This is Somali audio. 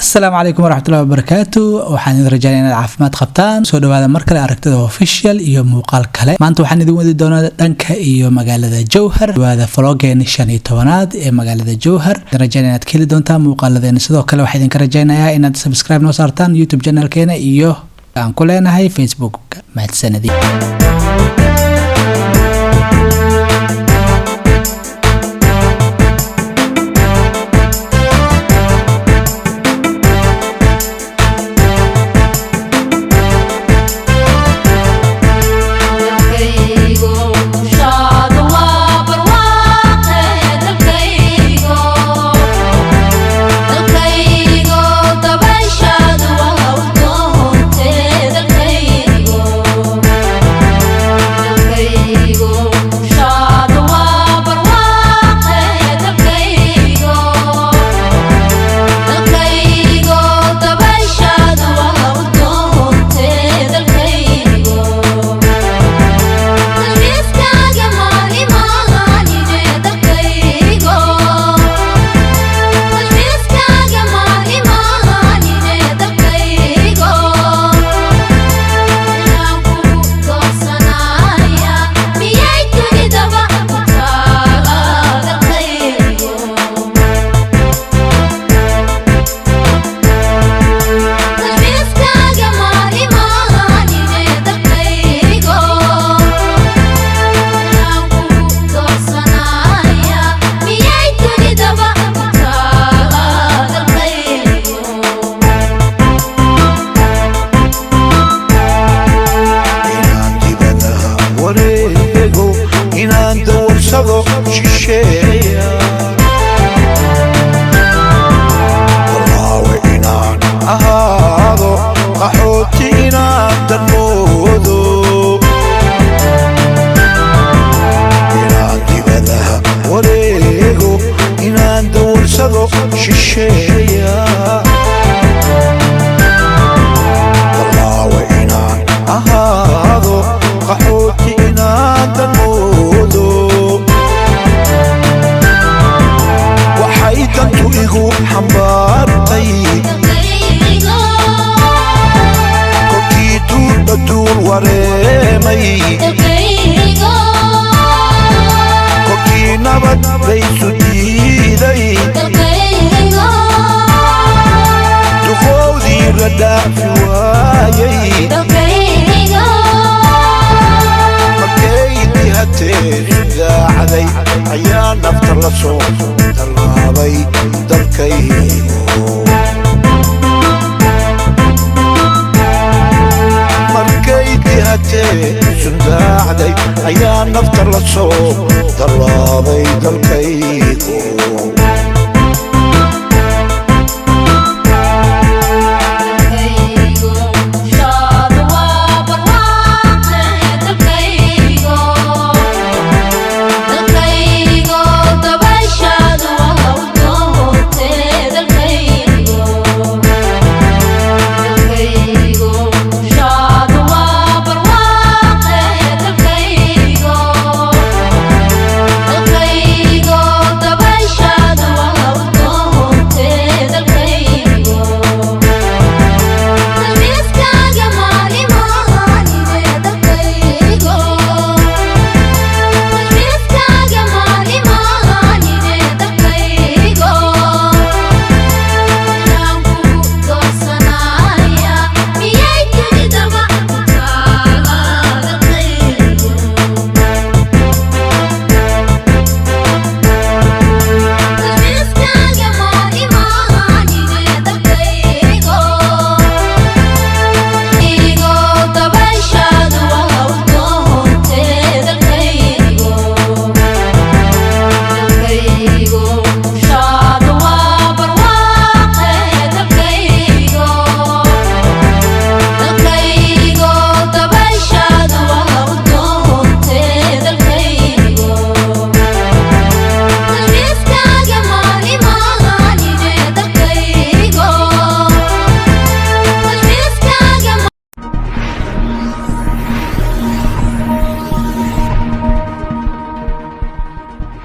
السلام عليكم ورحمة الله وبركاته وحان رجالين العافمات خبطان سو دوادا مركل aragtida official iyo muuqaal kale maanta waxaan idin wadi doonaa dhanka iyo magaalada Jowhar dwaada vloggeena 15aad ee magaalada Jowhar rajayna inaad keli doontaan muuqaaladeena sidoo kale waxaan idin ka rajaynayaa inaad subscribe noo saartaan YouTube channelkeena iyo aan ku leenahay Facebook mahadsanidin ayaa nafta la soo dalaabay